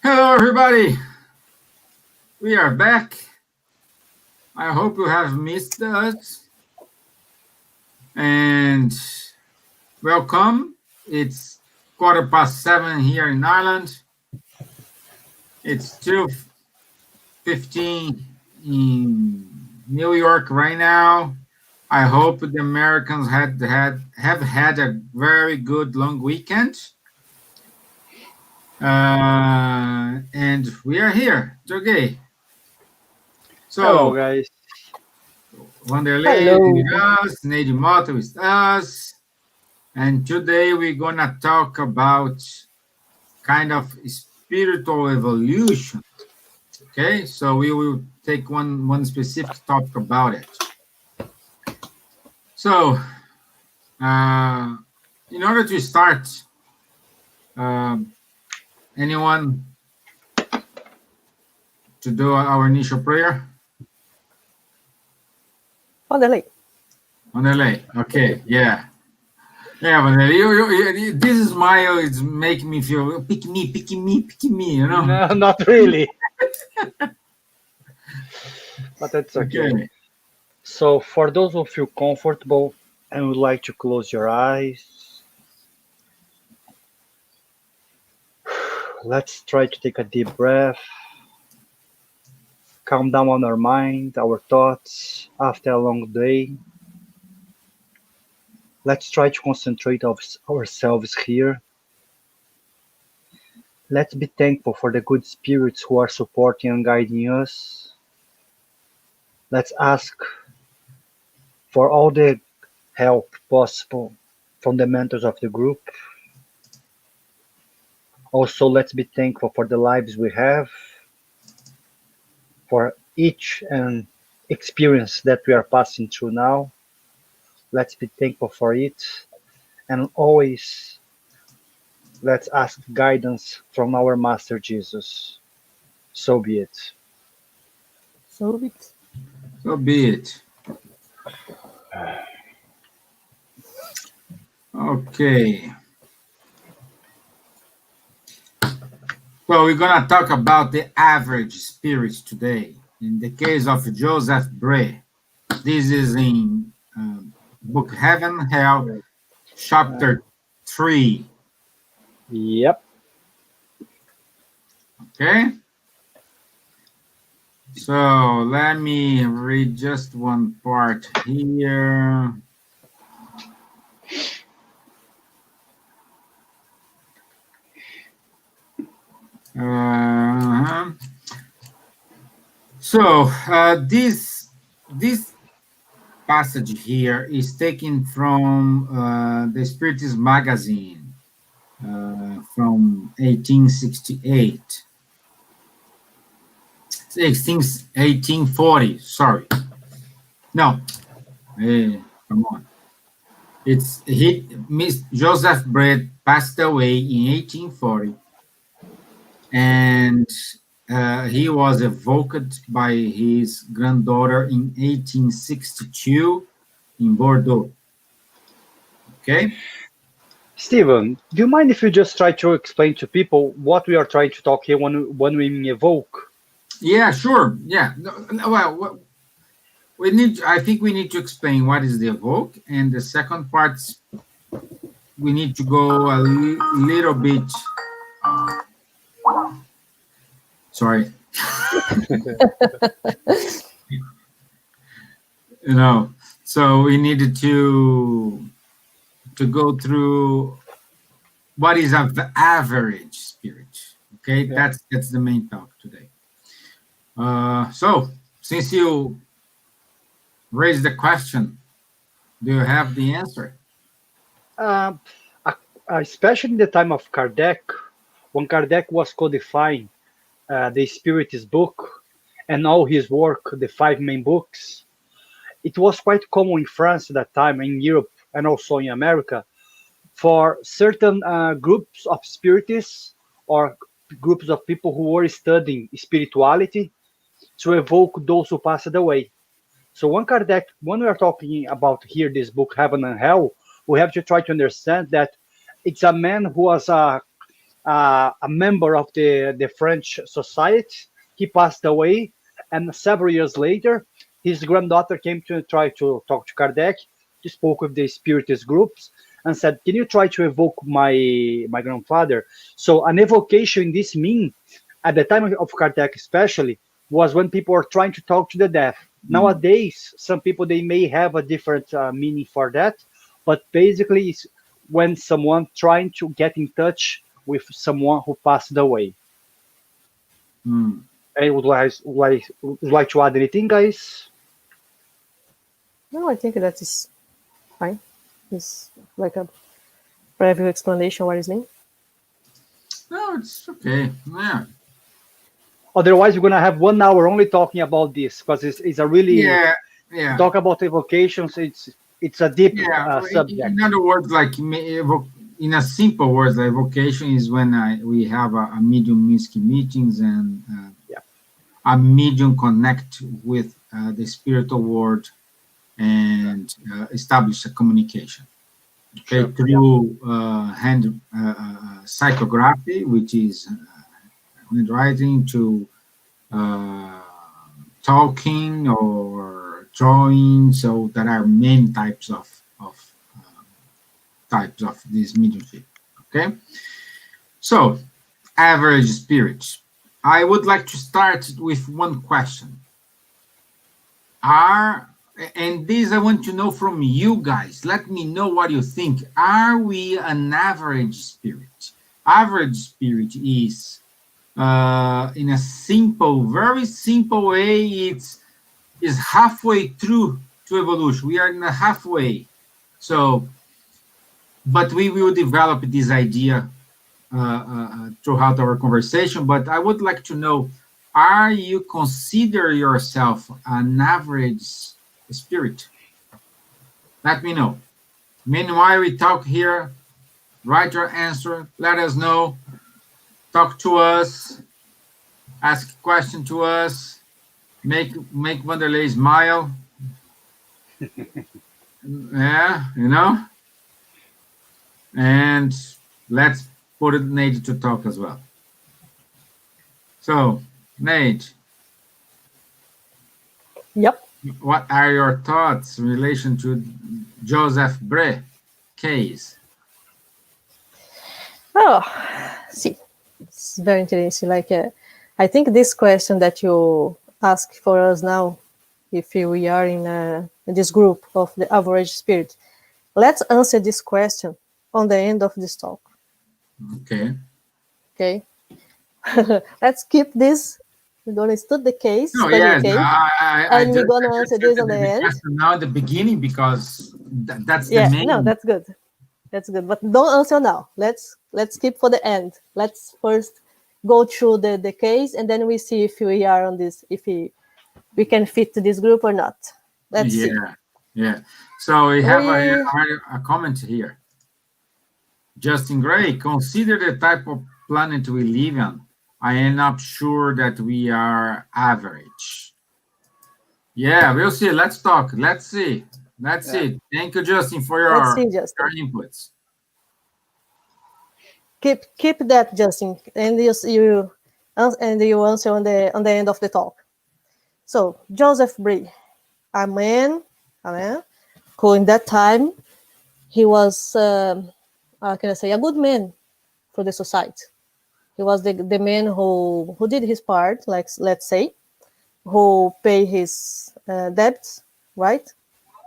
Hello, everybody. We are back. I hope you have missed us. And welcome. It's 7:15 here in Ireland. It's 2:15 in New York right now. I hope the Americans have had a very good long weekend. And we are here today. Hello, So, guys. Wanderlei is Hello. with us, Neide Mota is with us, and today we're gonna talk about kind of spiritual evolution. Okay, so we will take one specific topic about it. So, in order to start, anyone to do our initial prayer? Wanderlei. Wanderlei, okay, yeah. Yeah, Wanderlei, this smile is making me feel, pick me, you know? No, not really. But that's okay. Okay. So, for those who feel comfortable and would like to close your eyes, let's try to take a deep breath. Calm down on our mind, our thoughts after a long day. Let's try to concentrate ourselves here. Let's be thankful for the good spirits who are supporting and guiding us. Let's ask for all the help possible from the mentors of the group. Also, let's be thankful for the lives we have, for each and experience that we are passing through now. Let's be thankful for it, and always let's ask guidance from our Master Jesus. So be it. So it. So be it. Okay. Well, we're going to talk about the average spirits today. In the case of Joseph Bray, this is in book Heaven, Hell, chapter 3. Yep. Okay? So let me read just one part here. So this passage here is taken from the Spiriteers magazine from 1868. 1840, sorry. No, come on. Miss Joseph Brett passed away in 1840, and he was evoked by his granddaughter in 1862 in Bordeaux. Okay? Stephen, do you mind if you just try to explain to people what we are trying to talk here when we evoke? Yeah, sure. Yeah. Well, I think we need to explain what is the evoke, and the second part, we need to go a little bit. Sorry. So we needed to go through what is the average spirit. Okay, yeah. That's the main talk today. So since you raised the question, do you have the answer? Especially in the time of Kardec, when Kardec was codifying the Spiriteers book and all his work, the 5 main books, it was quite common in France at that time, in Europe, and also in America, for certain groups of spiritists or groups of people who were studying spirituality to evoke those who passed away. So when we are talking about here this book, Heaven and Hell, we have to try to understand that it's a man who was a member of the French society. He passed away, and several years later, his granddaughter came to try to talk to Kardec. He spoke with the spiritist groups and said, "Can you try to evoke my grandfather?" So an evocation in this mean, at the time of Kardec especially, was when people are trying to talk to the dead. Mm. Nowadays, some people they may have a different meaning for that, but basically, it's when someone trying to get in touch with someone who passed away. Mm. I would like to add anything, guys? No, I think that is fine. It's like a preview explanation what is mean. No, it's okay. Yeah. Otherwise, we're gonna have 1 hour only talking about this because it's a really Yeah. to Yeah. talk about evocations. It's a deep Yeah. In subject. other words, like in a simple words, like vocation is when we have a medium MISC meetings and Yeah, a medium connect with the spiritual world and establish a communication. Okay, sure. Yeah, through hand psychography, which is handwriting, to uh, talking or drawing. So there are many types of this mediumship. Okay, so average spirits. I would like to start with one question. Are and this I want to know from you guys. Let me know what you think. Are we an average spirit? Average spirit is in a simple, very simple way. It's is halfway through to evolution. We are in a halfway. So, but we will develop this idea throughout our conversation. But I would like to know: are you consider yourself an average spirit? Let me know. Meanwhile, we talk here. Write your answer. Let us know. Talk to us. Ask a question to us. Make Wanderlei smile. Yeah, you know. And let's put it Nate to talk as well. So, Nate, Yep. what are your thoughts in relation to Joseph Bray case? Oh, see, it's very interesting. I think this question that you ask for us now, if we are in this group of the average spirit, let's answer this question on the end of this talk. Okay. Okay. Let's keep this. We're gonna study the case, No, study the yes, case, I and we're just gonna answer this on the the end. question now at the beginning because that's the Yeah, no, main. that's good. That's good. But don't answer now. Let's keep for the end. Let's first go through the case and then we see if we are on this, if we can fit to this group or not. Let's see. Yeah, yeah. So we have We a comment here. Justin Gray, consider the type of planet we live on. I am not sure that we are average. Yeah, we'll see. Let's talk. Let's see. Let's yeah. see. Thank you, Justin, for let's your see, Justin. inputs. Keep that, Justin, and you answer on the end of the talk. So Joseph Bray, a man who in that time he was how can I say, a good man for the society. He was the man who did his part, like let's say, who paid his debts, right?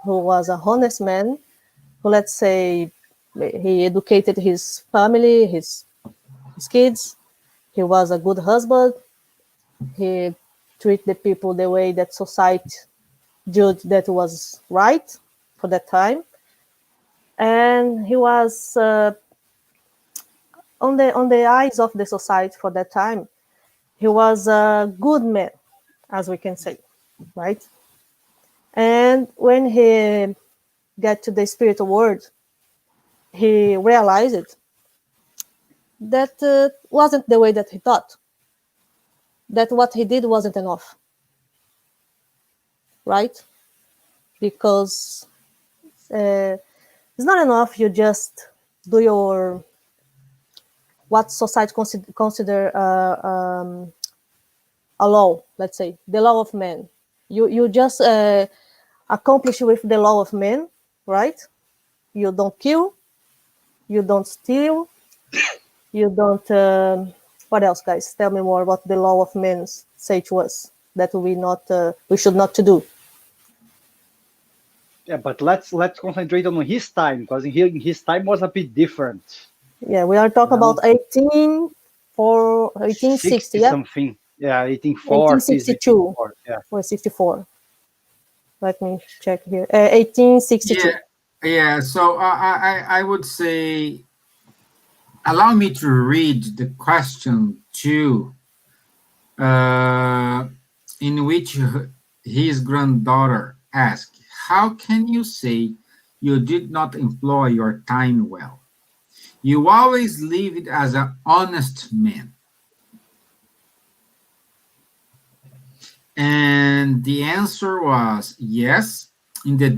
Who was a honest man, who let's say he educated his family, his kids. He was a good husband. He treated the people the way that society judged that was right for that time, and he was on the eyes of the society for that time. He was a good man, as we can say, right? And when he got to the spiritual world, he realized that wasn't the way that he thought. That what he did wasn't enough, right? Because it's not enough you just do your what society consider a law. Let's say the law of man. You just accomplish with the law of man, right? You don't kill, you don't steal, you don't. What else, guys? Tell me more what the law of men say to us that we should not to do. Yeah, but let's concentrate on his time, because his time was a bit different. Yeah, we are talking about 1860, 60 yeah, something. Yeah, 1840s, 1862 yeah. or 64. Let me check here. 1862. Yeah, yeah. So I would say, allow me to read the question too, uh, in which his granddaughter asked, "How can you say you did not employ your time well? You always lived as an honest man." And the answer was yes, in the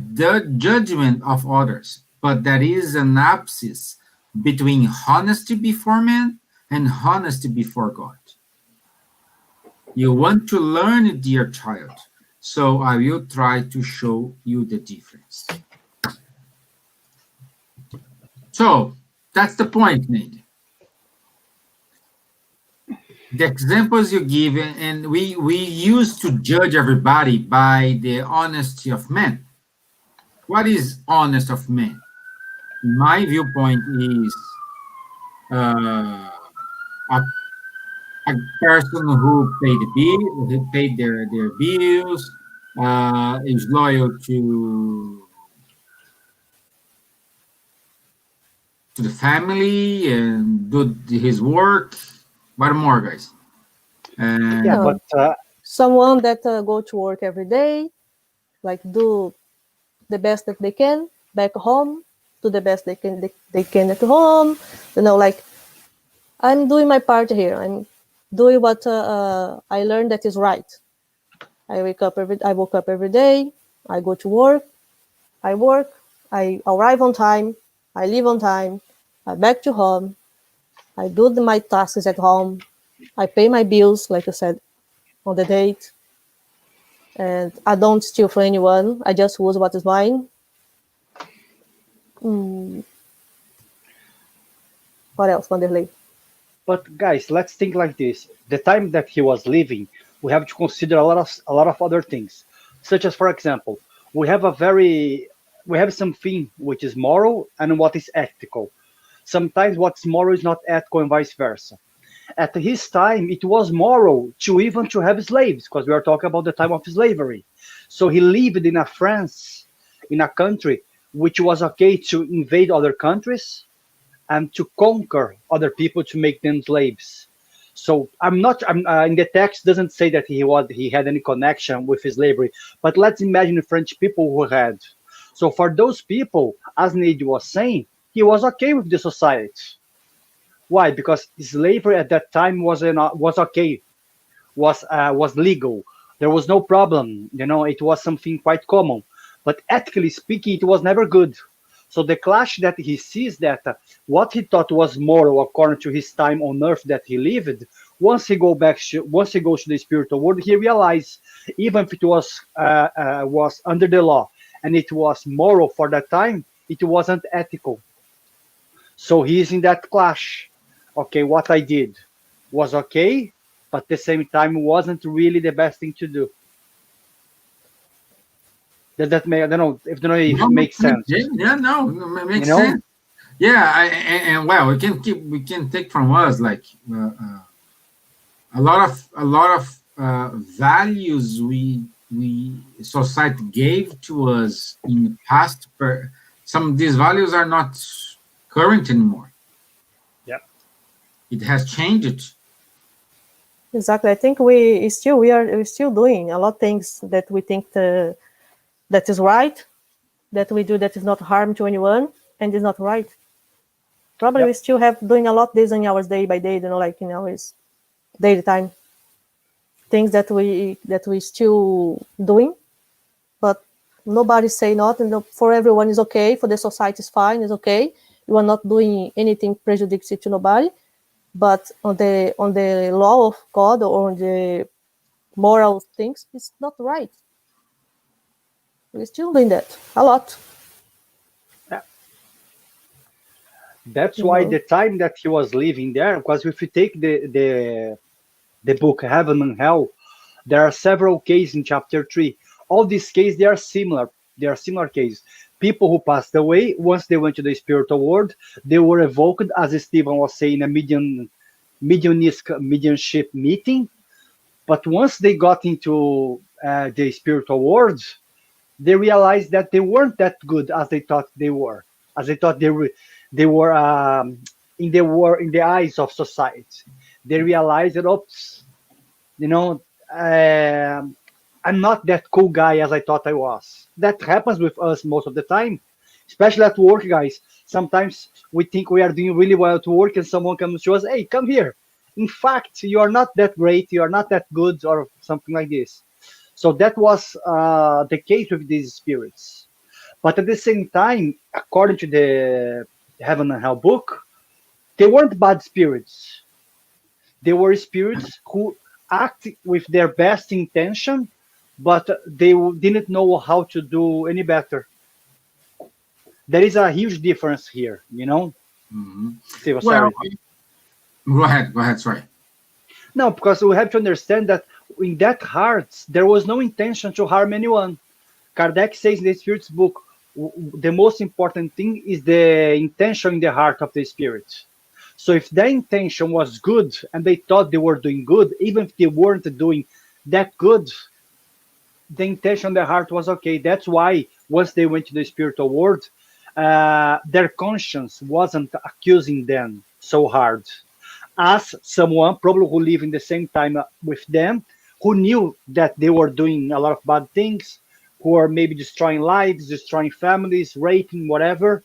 judgment of others, but there is an abscess between honesty before man and honesty before God. You want to learn it, dear child, so I will try to show you the difference. So that's the point, Nate. The examples you give, and we used to judge everybody by the honesty of men. What is honest of men? In my viewpoint, is a, a person who paid the bill, who paid their bills, is loyal to the family and do his work. What more, guys? Yeah, And Yeah, but someone that go to work every day, like do the best that they can back home, do the best they can at home. Like I'm doing my part here. I'm doing what I learned that is right. I woke up every day. I go to work. I work. I arrive on time. I leave on time. I back to home. I do my tasks at home. I pay my bills, like I said, on the date. And I don't steal from anyone. I just use what is mine. Mm, what else, Vanderlei? But guys, let's think like this. The time that he was living, we have to consider a lot of other things, such as, for example, we have a very we have something which is moral and what is ethical. Sometimes what's moral is not ethical and vice versa. At his time, it was moral to even to have slaves, because we are talking about the time of slavery. So he lived in a France, in a country which was okay to invade other countries and to conquer other people to make them slaves. So I'm not. I'm in the text doesn't say that he had any connection with slavery, but let's imagine the French people who had. So for those people, as Nate was saying, he was okay with the society. Why? Because slavery at that time was okay, was legal. There was no problem. It was something quite common. But ethically speaking, it was never good. So the clash that he sees that what he thought was moral according to his time on earth that he lived, once he goes to the spiritual world, he realized even if it was under the law and it was moral for that time, it wasn't ethical. So he's in that clash. Okay, what I did was okay, but at the same time wasn't really the best thing to do. Does that make I don't know if it no, makes makes sense. sense. Yeah, no, it You makes know? sense. Yeah, and well, we can take from us like a lot of values we society gave to us in the past. Some of these values are not current anymore. Yeah. It has changed. Exactly. I think we're still doing a lot of things that we think that is right, that we do that is not harm to anyone and is not right. Probably we Yep. still have doing a lot this in our day by day, like in our daily time. Things that we still doing, but nobody say not, and for everyone is okay, for the society is fine, is okay. You are not doing anything prejudicial to nobody, but on the law of God or on the moral things, it's not right. We're still doing that a lot. That's why the time that he was living there, because if you take the book Heaven and Hell, there are several cases in chapter 3. All these cases, they are similar. They are similar cases. People who passed away, once they went to the spiritual world, they were evoked, as Stephen was saying, a mediumship meeting. But once they got into the spiritual world, they realized that they weren't that good as they thought they were, as they thought they were in the eyes of society. They realized that, oops, you know, I'm not that cool guy as I thought I was. That happens with us most of the time, especially at work, guys. Sometimes we think we are doing really well at work, and someone comes to us, "Hey, come here. In fact, you are not that great. You are not that good," or something like this. So that was the case with these spirits. But at the same time, according to the Heaven and Hell book, they weren't bad spirits. They were spirits who act with their best intention, but they didn't know how to do any better. There is a huge difference here, you know? Steve, Well, sorry. go ahead. Sorry. No, because we have to understand that in that heart, there was no intention to harm anyone. Kardec says in the Spirit's book, the most important thing is the intention in the heart of the Spirit. So if their intention was good and they thought they were doing good, even if they weren't doing that good, the intention in their heart was okay. That's why once they went to the spiritual world, their conscience wasn't accusing them so hard as someone probably who lived in the same time with them, who knew that they were doing a lot of bad things, who are maybe destroying lives, destroying families, raping, whatever.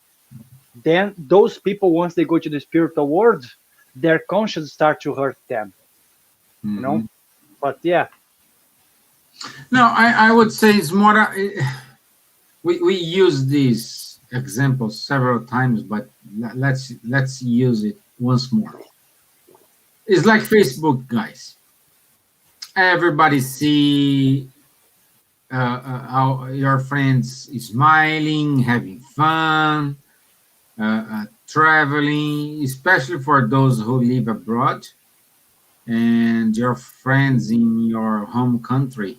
Then those people, once they go to the spiritual world, their conscience start to hurt them. You know? But yeah. No, I would say it's more. We use these examples several times, but let's use it once more. It's like Facebook, guys. Everybody see how your friends is smiling, having fun, traveling, especially for those who live abroad, and your friends in your home country.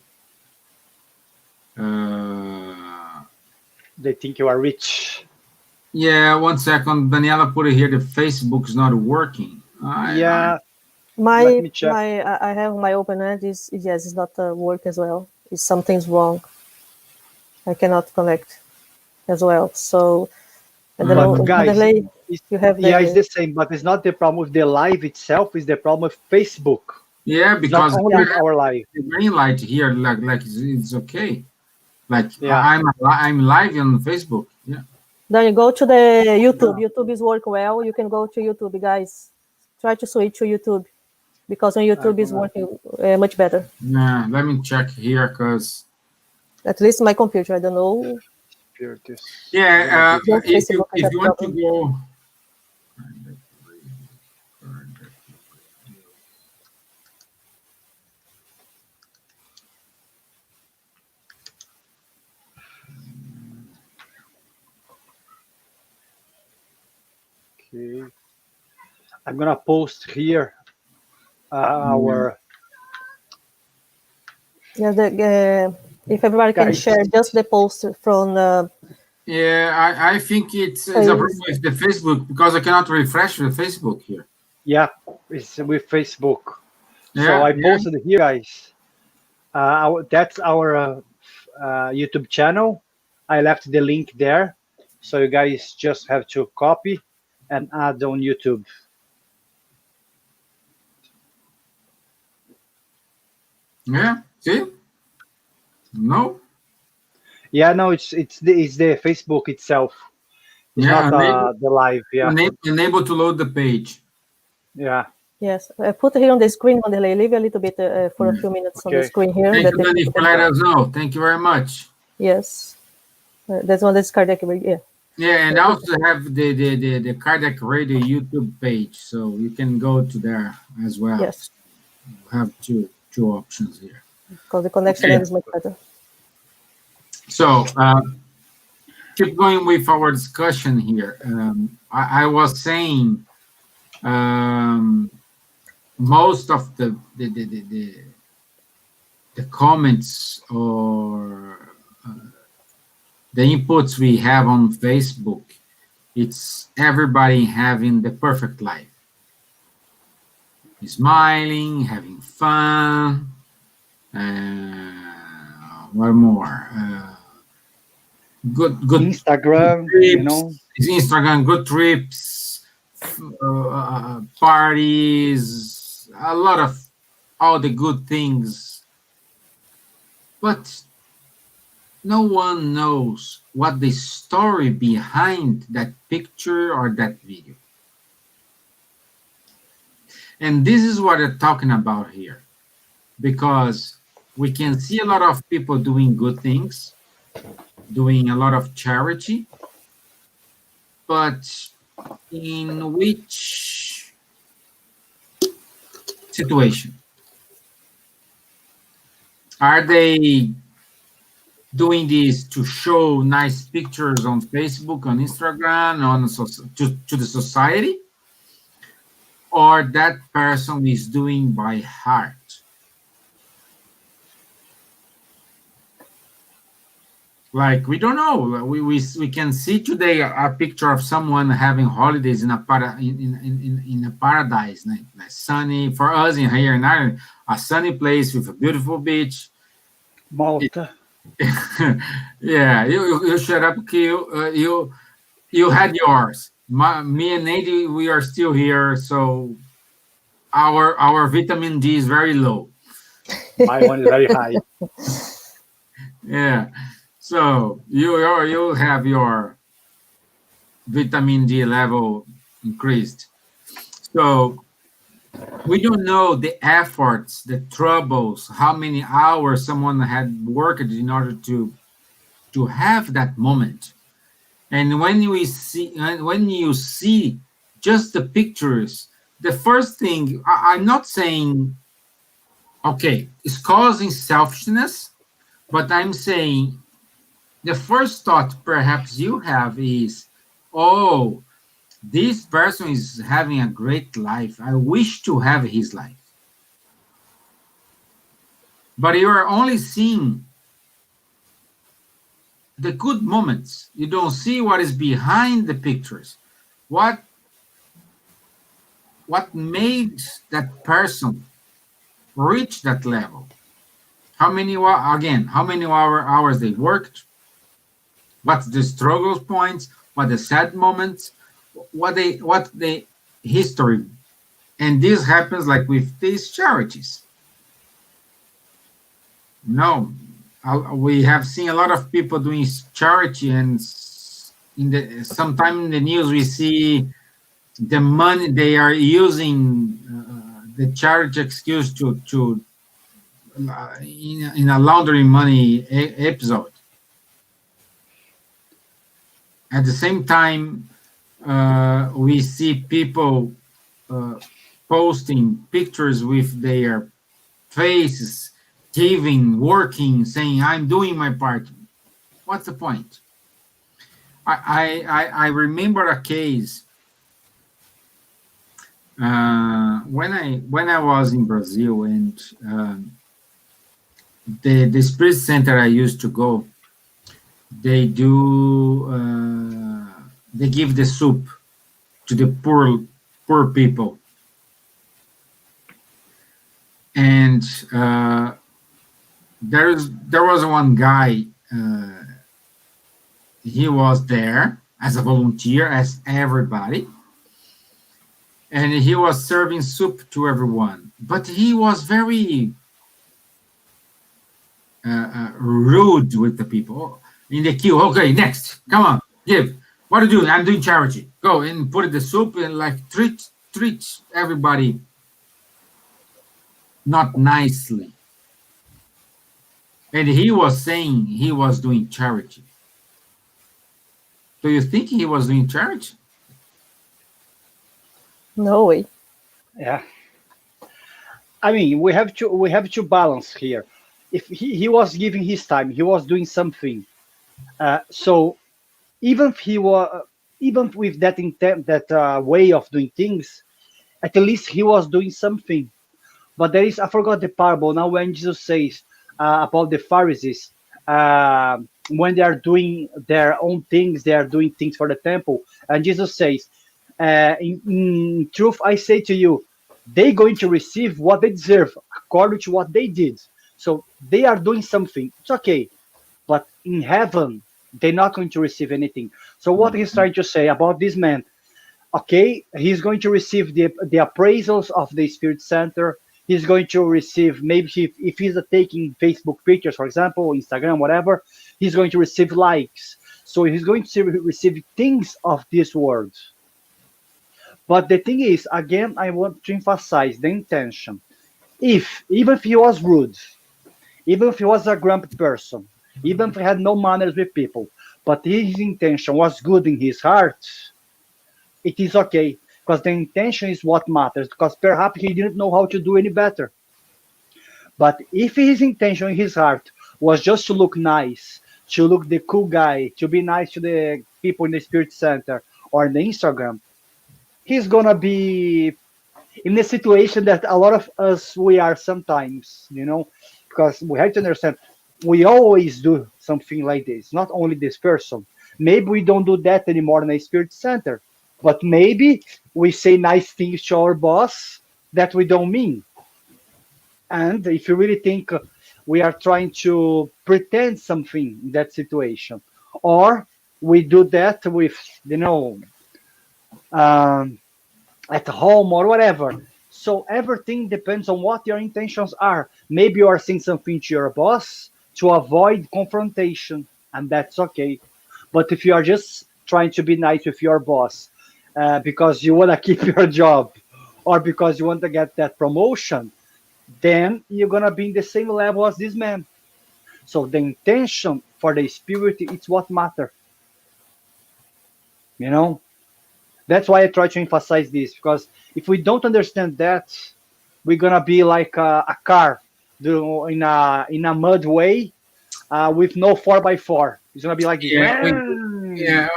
They think you are rich. Yeah, 1 second. Daniela put it here. The Facebook's not working. Let My me check. I have my open end is yes, it's not work as well. It's something's wrong. I cannot connect as well. So I don't know. Guys, you have it's the same, but it's not the problem with the live itself. It's the problem with Facebook. Yeah, because not only with our live. The green light here, like it's okay. Like I'm live on Facebook. Yeah. Then you go to the YouTube. YouTube is working well. You can go to YouTube, guys. Try to switch to YouTube because on YouTube is working much better. Yeah, let me check here because at least my computer. I don't know. Yeah, if you want to go. Okay. I'm gonna post here our. Yeah, if everybody can share just the post from. Yeah, I think it's a problem with the Facebook because I cannot refresh the Facebook here. Yeah, it's with Facebook. Yeah, so I posted here, guys. That's our YouTube channel. I left the link there, so you guys just have to copy and add on YouTube. Yeah, see? No. Yeah, no, it's the Facebook itself. It's not the live. Yeah. Unable to load the page. Yeah. Yes, I put it here on the screen. On the leave a little bit for a few minutes on the screen here. Thank you, Danny, for letting us know. Thank you very much. Yes, that's one that's Kardec. Yeah. Yeah, and I also have the cardiac radio YouTube page, so you can go to there as well. Yes, You have two options here. because the connection Okay, there is much better. so keep going with our discussion here. I was saying most of the comments or the inputs we have on Facebook, it's everybody having the perfect life, smiling, having fun. What more? Good Instagram, trips. Instagram, good trips, parties, a lot of all the good things. But no one knows what the story behind that picture or that video. And this is what I'm talking about here, because we can see a lot of people doing good things, doing a lot of charity, but in which situation? Are they doing this to show nice pictures on Facebook, on Instagram, to the society? Or that person is doing by heart? Like, we don't know. We can see today a picture of someone having holidays in in a paradise, like sunny for us in here in Ireland, a sunny place with a beautiful beach. Malta. Yeah, you shut up, you had yours. Me and Nady, we are still here, so our vitamin D is very low. My one is very high. Yeah, so you have your vitamin D level increased. So we don't know the efforts, the troubles, how many hours someone had worked in order to have that moment. And when you see just the pictures, the first thing, I'm not saying okay, it's causing selfishness, but I'm saying the first thought perhaps you have is, oh, this person is having a great life. I wish to have his life. But you are only seeing the good moments. You don't see what is behind the pictures. What made that person reach that level? How many hours they worked? What's the struggle points? What the sad moments? What the history? And this happens like with these charities. No, we have seen a lot of people doing charity, and sometime in the news we see the money they are using, the charity excuse to in a laundering money episode. At the same time, we see people posting pictures with their faces, giving, working, saying, "I'm doing my part." What's the point? I remember a case when I was in Brazil, and the spirit center I used to go, they do they give the soup to the poor people, and there was one guy. He was there as a volunteer, as everybody, and he was serving soup to everyone. But he was very rude with the people in the queue. Okay, next, come on, give. What are you doing? I'm doing charity. Go and put the soup and like treat everybody not nicely. And he was saying he was doing charity. Do you think he was doing charity? No way. Yeah. I mean, we have to balance here. If he was giving his time, he was doing something. So even if he was, even with that intent, that way of doing things, at least he was doing something. But there is, I forgot the parable now when Jesus says about the Pharisees, when they are doing their own things, they are doing things for the temple. And Jesus says, in truth, I say to you, they're going to receive what they deserve according to what they did. So they are doing something. It's okay. But in heaven, they're not going to receive anything. So what he's trying to say about this man, okay, he's going to receive the appraisals of the Spirit Center. He's going to receive, maybe if he's taking Facebook pictures, for example, Instagram, whatever, he's going to receive likes. So he's going to receive things of this world. But the thing is, again, I want to emphasize the intention. If even if he was rude, even if he was a grumpy person, even if he had no manners with people, but his intention was good in his heart, it is okay, because the intention is what matters, because perhaps he didn't know how to do any better. But if his intention in his heart was just to look nice, to look the cool guy, to be nice to the people in the Spirit Center or in the Instagram, he's gonna be in a situation that a lot of us we are sometimes, because we have to understand we always do something like this, not only this person. Maybe we don't do that anymore in a Spirit Center, but maybe we say nice things to our boss that we don't mean. And if you really think we are trying to pretend something in that situation, or we do that with, um, at home or whatever. So everything depends on what your intentions are. Maybe you are saying something to your boss to avoid confrontation, and that's okay. But if you are just trying to be nice with your boss because you want to keep your job or because you want to get that promotion, then you're going to be in the same level as this man. So the intention for the spirit, it's what matters. You know, that's why I try to emphasize this, because if we don't understand that, we're gonna be like a car in a mud way with no 4x4. It's gonna be like this. Yeah,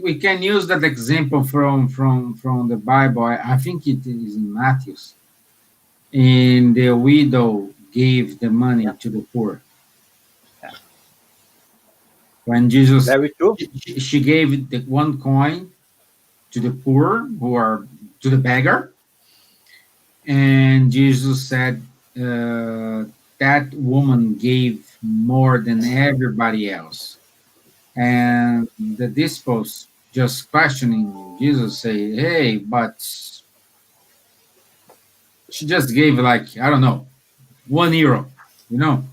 we can use that example from the Bible. I think it is in Matthew's. And the widow gave the money Yeah, to the poor. When Jesus, very true. she gave the one coin to the poor, who are to the beggar, and Jesus said that woman gave more than everybody else. And the disciples just questioning Jesus say, "Hey, but she just gave like I don't know €1, you know."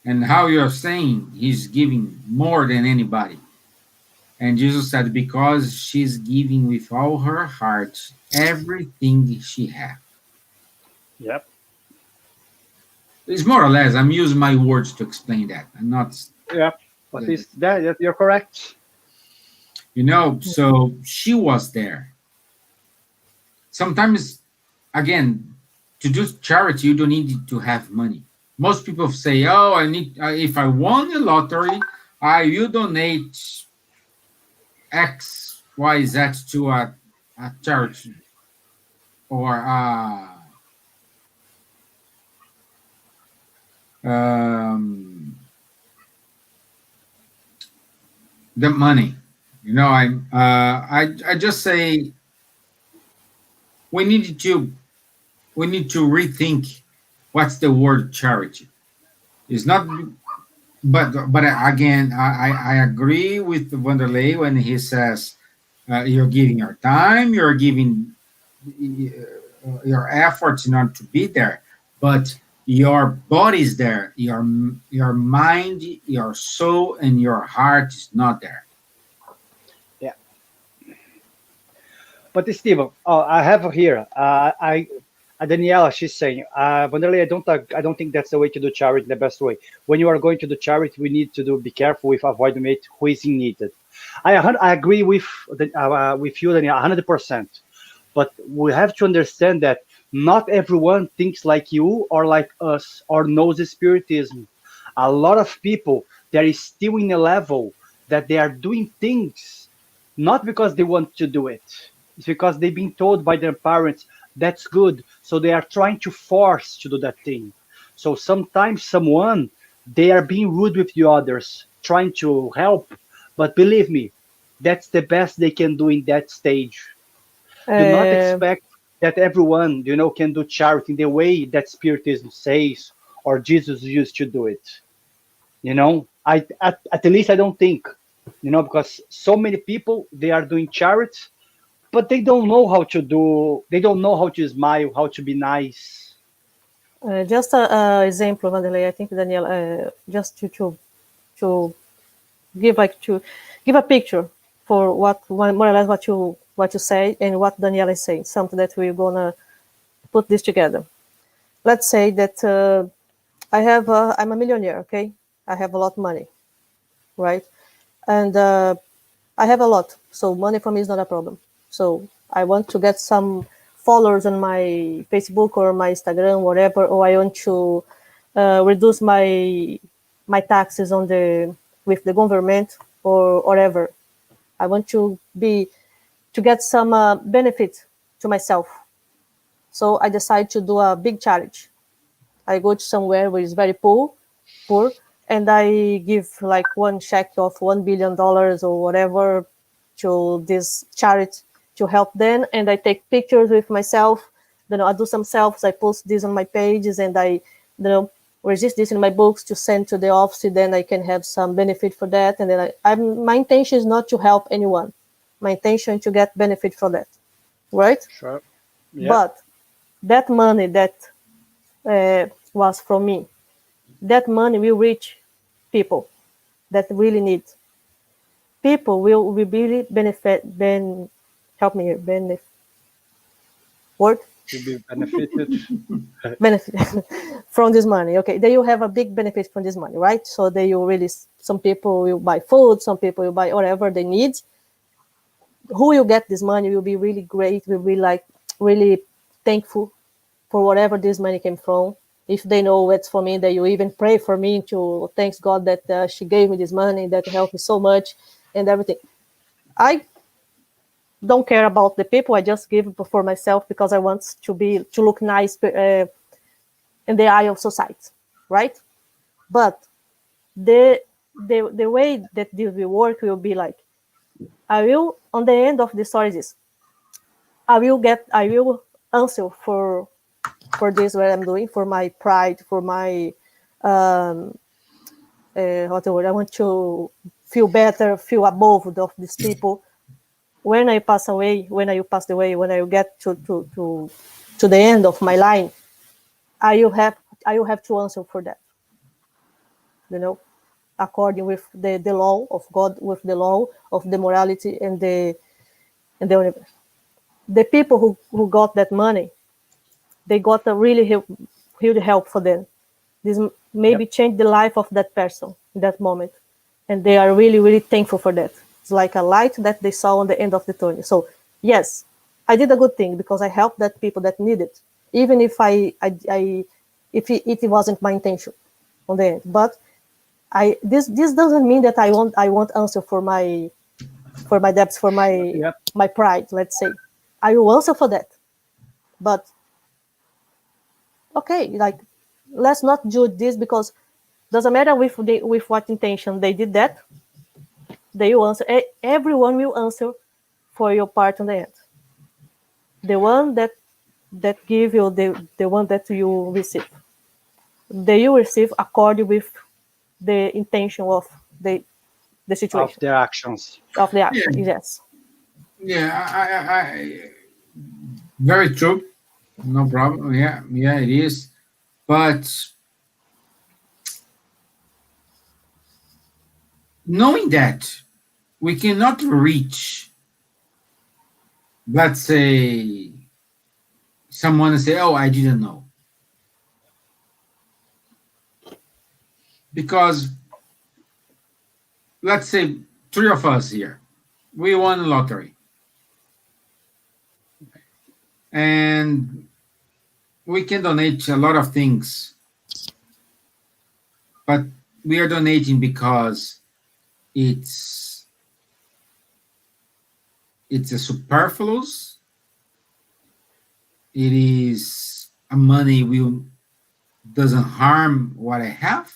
And how you're saying he's giving more than anybody. And Jesus said, because she's giving with all her heart everything she has. Yep. It's more or less, I'm using my words to explain that. I'm not, Yeah. But is that you're correct? so she was there. Sometimes, again, to do charity, you don't need to have money. Most people say, oh, I need, if I won the lottery, I will donate X, Y, Z to a charity or um, the money. I just say we need to rethink what's the word charity. It's not, but again, I agree with Wanderlei when he says you're giving your time, you're giving your efforts in order to be there, but your body's there, your mind, your soul, and your heart is not there. Yeah. But Steven, I have here. Daniela, she's saying, Vanderlei, I don't think that's the way to do charity the best way. When you are going to do charity, we need to be careful with avoiding it who is in need. I agree with you, Daniel, 100%. But we have to understand that not everyone thinks like you or like us or knows spiritism. A lot of people that is still in a level that they are doing things not because they want to do it. It's because they've been told by their parents that's good. So they are trying to force to do that thing. So sometimes someone they are being rude with the others, trying to help. But believe me, that's the best they can do in that stage. Do not Uh, expect that everyone, can do charity in the way that Spiritism says or Jesus used to do it. At least I don't think, because so many people they are doing charity, but they don't know how to do. They don't know how to smile, how to be nice. just a example, Vanderlei. I think Daniel, just to give like to give a picture for what more or less what you say and what Daniela is saying. Something that we're gonna put this together. Let's say that I'm a millionaire. Okay, I have a lot of money, right? And I have a lot, so money for me is not a problem. So I want to get some followers on my Facebook or my Instagram, whatever, or I want to reduce my taxes on the with the government or whatever. I want to get some benefit to myself. So I decide to do a big challenge. I go to somewhere where it's very poor, and I give like one check of $1 billion or whatever to this charity to help them, and I take pictures with myself. I do some selfies. I post this on my pages, and I, register this in my books to send to the office. Then I can have some benefit for that, and then my intention is not to help anyone. My intention is to get benefit for that, right? Sure. Yeah. But that money that was from me, that money will reach people that really need. People will really help me here, word, To be benefited. benefit from this money. Okay, they will have a big benefit from this money, right? So they will really, some people will buy food, some people will buy whatever they need. Who will get this money will be really great, will be like really thankful for whatever this money came from. If they know it's for me, they will even pray for me to thanks God that she gave me this money that helped me so much and everything. I don't care about the people. I just give for myself because I want to look nice in the eye of society, right? But the way that this will work will be like I will on the end of the story is I will answer for this what I'm doing, for my pride, for my what the word, I want to feel better, feel above of these people. When I pass away, when I pass away, when I get to the end of my line, I will have I will have to answer for that. You know, according with the law of God, with the law of the morality and the universe. The people who got that money, they got a really huge help for them. This maybe Yep. changed the life of that person in that moment, and they are really really thankful for that. It's like a light that they saw on the end of the tunnel. So yes, I did a good thing because I helped that people that need it, even if I if it wasn't my intention on the end. But this doesn't mean that I won't answer for my debts, for Yep. my pride. Let's say I will answer for that, but okay, like let's not do this because doesn't matter with what intention they did that. They will answer. Everyone will answer for your part on the end. The one that give you the one that you receive. They will receive according with the intention of the Of situation their actions. of the Yeah, action. Yes. yeah, very true. No problem. Yeah, yeah, it is. But knowing that we cannot reach, let's say, someone and say, "Oh, I didn't know," because let's say three of us here, we won the lottery, and we can donate a lot of things, but we are donating because it's it's a superfluous. It is a money will doesn't harm what I have,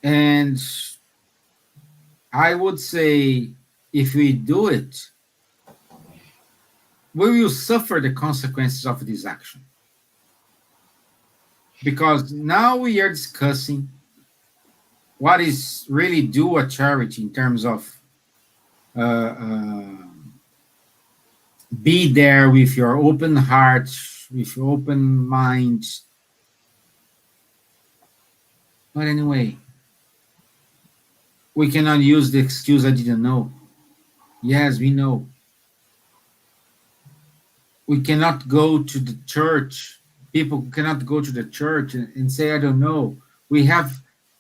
and I would say if we do it, we will suffer the consequences of this action. Because now we are discussing what is really do a charity in terms of uh, uh, be there with your open heart, with your open mind. But anyway, we cannot use the excuse I didn't know. Yes, we know. We cannot go to the church. People cannot go to the church and say, I don't know. We have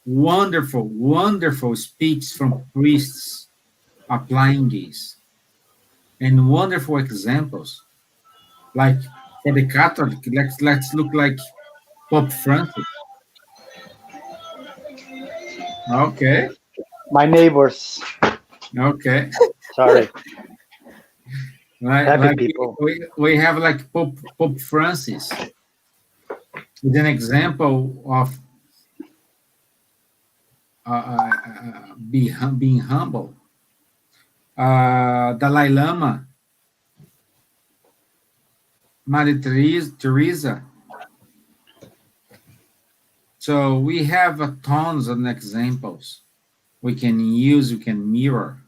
wonderful, wonderful speeches from priests applying this, and wonderful examples. Like for the Catholic, let's look like Pope Francis. Okay, My neighbors. okay. Sorry. Right, Happy like people. we have like Pope Francis is an example of being humble. Dalai Lama, Mother Teresa. So we have tons of examples we can use, we can mirror.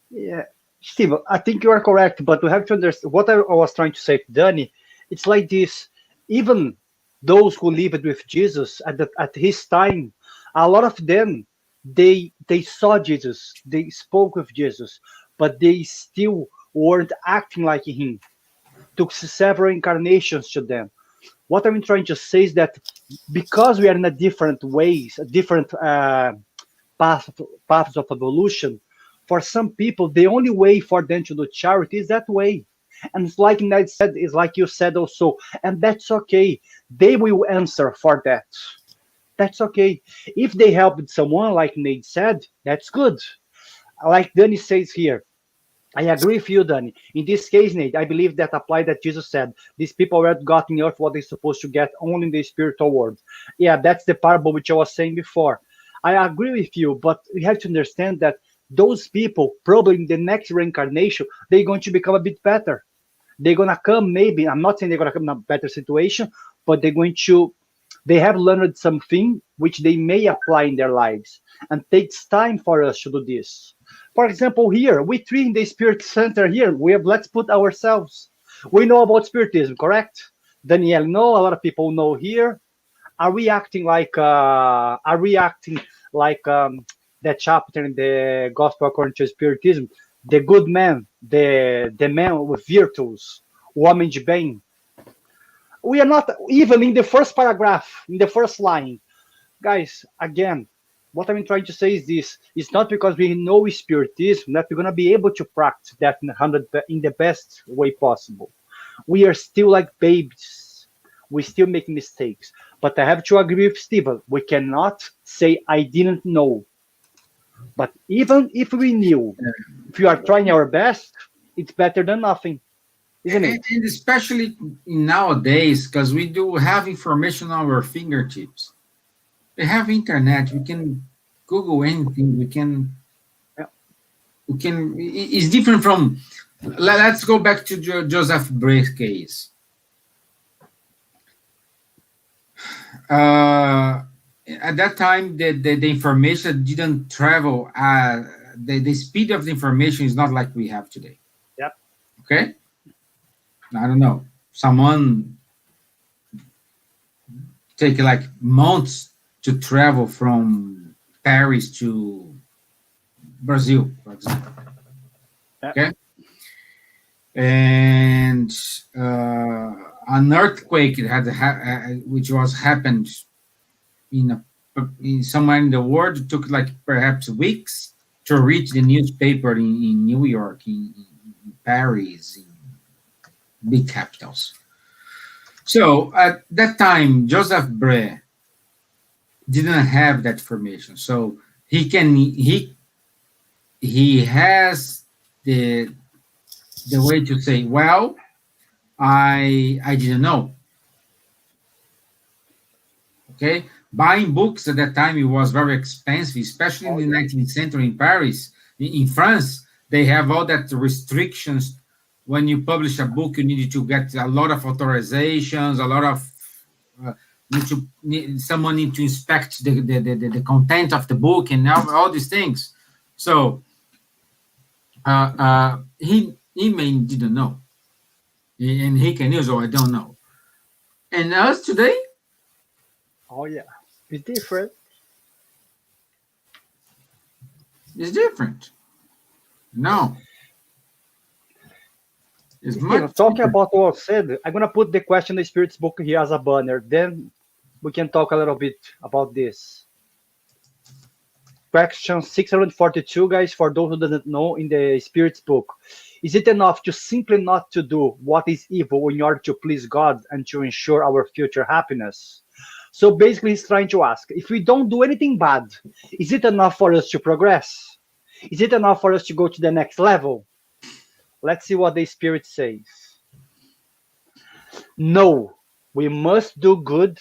Yeah, Steve, I think you are correct, but we have to understand what I was trying to say to Danny. It's like this. Even those who lived with Jesus at his time, a lot of them they saw Jesus, they spoke with Jesus, but they still weren't acting like him. Took several incarnations to them. What I'm trying to say is that because we are in a different ways, a different path, paths of evolution, for some people, the only way for them to do charity is that way. And it's like Ned said, it's like you said also, and that's okay. They will answer for that. That's okay. If they helped someone, like Nate said, that's good. Like Danny says here, I agree with you, Danny. In this case, Nate, I believe that apply that Jesus said. These people were got in earth what they're supposed to get only in the spiritual world. Yeah, that's the parable which I was saying before. I agree with you, but we have to understand that those people, probably in the next reincarnation, they're going to become a bit better. They're gonna come, maybe. I'm not saying they're gonna come in a better situation, but they have learned something which they may apply in their lives. And takes time for us to do this. For example, here, we three in the Spirit Center here, we have let's put ourselves. We know about Spiritism, correct? Danielle know, a lot of people know here. Are we acting like that chapter in the Gospel according to Spiritism? The good man, the man with virtues, o homem de bem. We are not even in the first paragraph, in the first line. Guys, again, what I'm trying to say is this: it's not because we know Spiritism that we're gonna be able to practice that in the best way possible. We are still like babies. We still make mistakes. But I have to agree with Steven. We cannot say I didn't know. But even if we knew, if we are trying our best, it's better than nothing, isn't it? And especially nowadays, because we do have information on our fingertips. We have internet. We can Google anything. Yeah. It's different from. Let's go back to Joseph Bray's case. At that time, the information didn't travel. The speed of the information is not like we have today. Yep. Okay. I don't know. Someone take like months to travel from Paris to Brazil, for example. Yep. Okay. And an earthquake which was happened in somewhere in the world. It took like perhaps weeks to reach the newspaper in New York, in Paris, in big capitals. So at that time, Joseph Bray didn't have that information. So he has the way to say, well, I didn't know. Okay, buying books at that time it was very expensive, especially in Oh the yeah. 19th century in Paris. In France, they have all that restrictions. When you publish a book, you need to get a lot of authorizations, a lot of someone need to inspect the content of the book and all these things. So he may didn't know, and he can use, or I don't know. And us today Oh yeah. It's different. is different. No, it's Steven, much talking different. about what I said, I'm gonna put the question the spirits book here as a banner. Then we can talk a little bit about this. Question 642, guys, for those who doesn't know, in the spirits book. Is it enough to simply not to do what is evil in order to please God and to ensure our future happiness? So basically he's trying to ask, if we don't do anything bad, is it enough for us to progress? Is it enough for us to go to the next level? Let's see what the spirit says. No, we must do good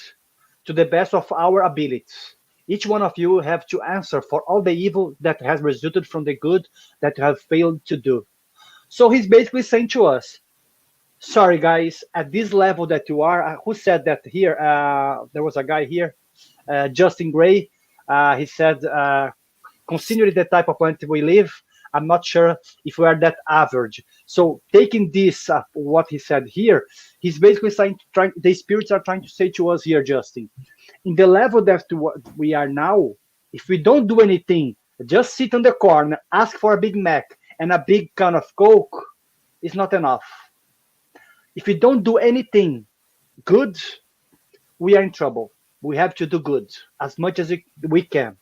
to the best of our abilities. Each one of you have to answer for all the evil that has resulted from the good that you have failed to do. So he's basically saying to us, sorry guys, at this level that you are, who said that here? There was a guy here, Justin Gray. He said, considering the type of planet we live, I'm not sure if we are that average. So taking this, what he said here, he's basically saying, the spirits are trying to say to us here, Justin, in the level that we are now, if we don't do anything, just sit on the corner, ask for a Big Mac and a big can of Coke, is not enough. If we don't do anything good, we are in trouble. We have to do good as much as we can.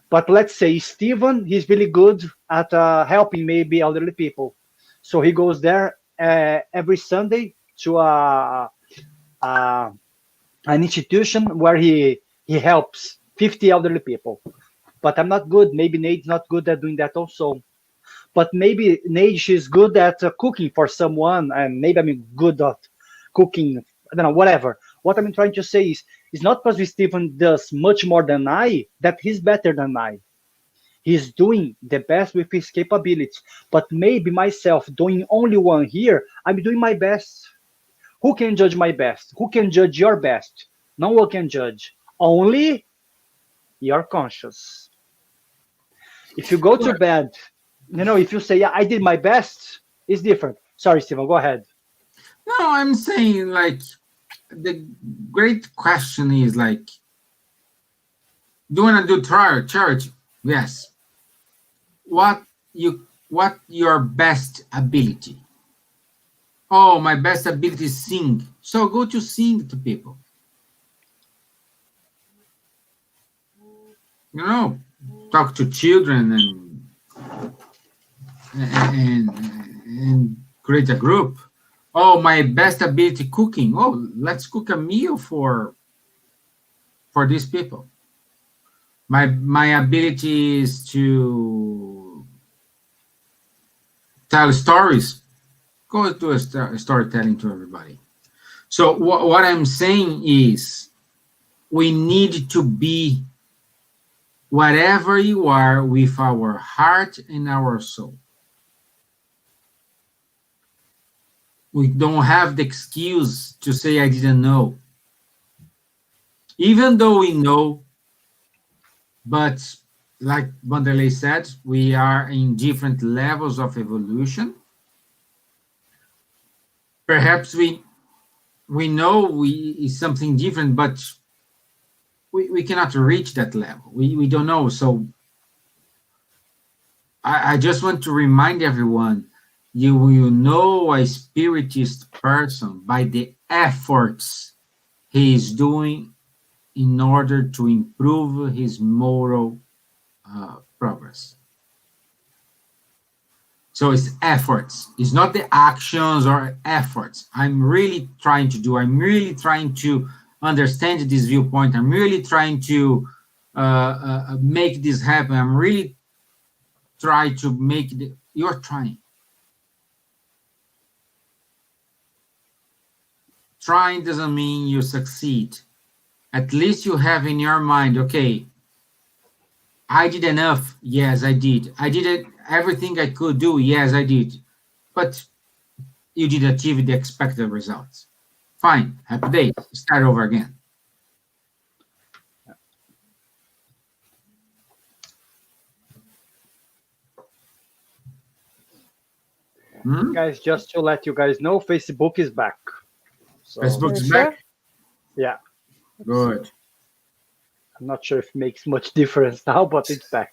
But let's say Steven, he's really good at helping maybe elderly people. So he goes there every Sunday to an institution where he helps 50 elderly people. But I'm not good. Maybe Nate's not good at doing that also. But maybe Nate, she's good at cooking for someone, and maybe I'm good at cooking. I don't know, whatever. What I'm trying to say is, it's not because Stephen does much more than I that he's better than I. He's doing the best with his capabilities. But maybe myself doing only one here, I'm doing my best. Who can judge my best? Who can judge your best? No one can judge. Only your conscience. If you go to bed, if you say, yeah, I did my best, it's different. Sorry, Stephen, go ahead. No, I'm saying like the great question is like, do you want to do church? Yes. What your best ability? Oh, my best ability is sing. So go to sing to people. Talk to children and create a group. Oh, my best ability cooking. Oh, let's cook a meal for these people. My ability is to tell stories. Go do storytelling to everybody. So what I'm saying is, we need to be whatever you are with our heart and our soul. We don't have the excuse to say I didn't know. Even though we know, but like Wanderlei said, we are in different levels of evolution. Perhaps we know is something different, but we cannot reach that level. We don't know. So I just want to remind everyone, you will know a spiritist person by the efforts he is doing in order to improve his moral progress. So it's efforts. It's not the actions or efforts. I'm really trying to understand this viewpoint. I'm really trying to make this happen. I'm really trying to make it. You're trying. Trying doesn't mean you succeed. At least you have in your mind, okay, I did enough. Yes, I did. I did everything I could do. Yes, I did. But you did achieve the expected results. Fine. Happy days. Start over again. Guys, just to let you guys know, Facebook is back. So, Facebook is Sure? back. yeah, Good. I'm not sure if it makes much difference now, but it's back.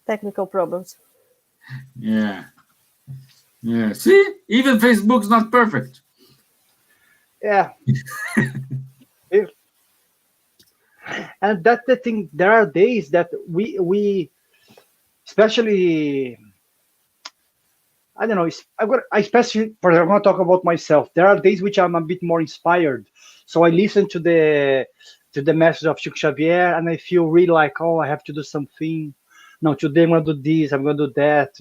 Technical problems. Yeah. Yeah. See, even Facebook's not perfect. Yeah. And that's the thing. There are days that we especially, I don't know. I'm gonna talk about myself. There are days which I'm a bit more inspired. So I listen to the message of Chico Xavier, and I feel really like, oh, I have to do something. No, today I'm gonna do this. I'm gonna do that.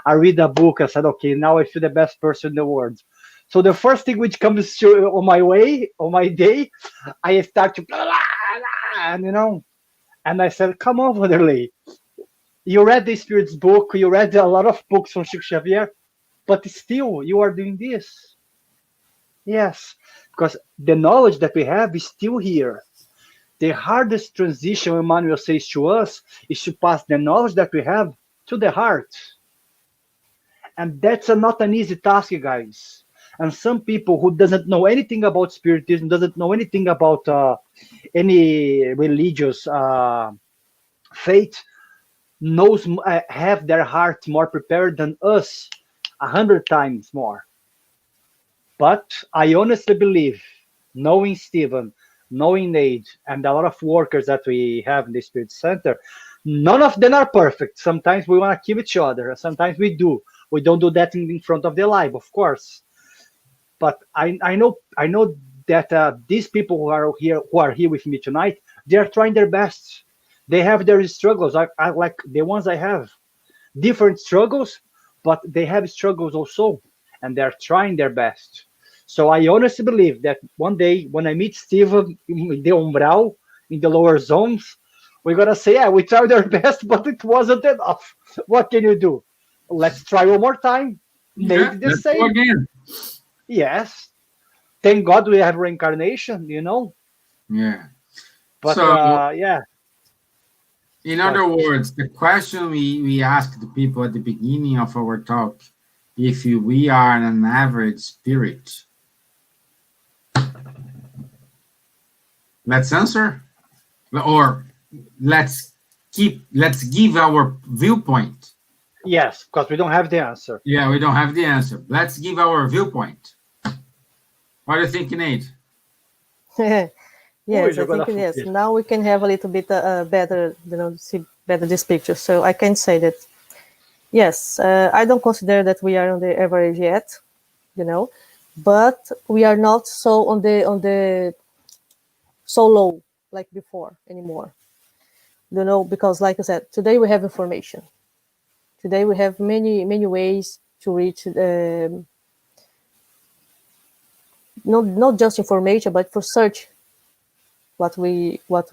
I read a book. I said, okay, now I feel the best person in the world. So the first thing which comes to on my day, I start to blah, blah, blah, and I said, come on, Vanderlei. You read the Spirit's book, you read a lot of books from Chico Xavier, but still you are doing this. Yes, because the knowledge that we have is still here. The hardest transition, Emmanuel says to us, is to pass the knowledge that we have to the heart. And that's not an easy task, guys. And some people who doesn't know anything about Spiritism, doesn't know anything about any religious faith, have their heart more prepared than us 100 times more. But I honestly believe, knowing Stephen, knowing Nate, and a lot of workers that we have in the Spirit Center, none of them are perfect. Sometimes we want to kill each other. Sometimes we do. We don't do that in front of the live, of course. But I know that these people who are here with me tonight, they are trying their best. They have their struggles, I like the ones I have. Different struggles, but they have struggles also, and they're trying their best. So I honestly believe that one day when I meet Steven in the umbral, in the lower zones, we're gonna say, yeah, we tried our best, but it wasn't enough. What can you do? Let's try one more time. Yeah, Maybe the let's go same. again. Yes. Thank God we have reincarnation, Yeah. But So, yeah. in other words, the question we asked the people at the beginning of our talk, if we are an average spirit, let's answer, or let's give our viewpoint. Yes, because we don't have the answer. Yeah, we don't have the answer. Let's give our viewpoint. What do you think, Nate? Yes, I gonna think yes. forget. Now we can have a little bit better, see better this picture. So I can say that, yes, I don't consider that we are on the average yet, but we are not so on the so low like before anymore. Because like I said, today we have information. Today we have many ways to reach not just information, but for search what we want,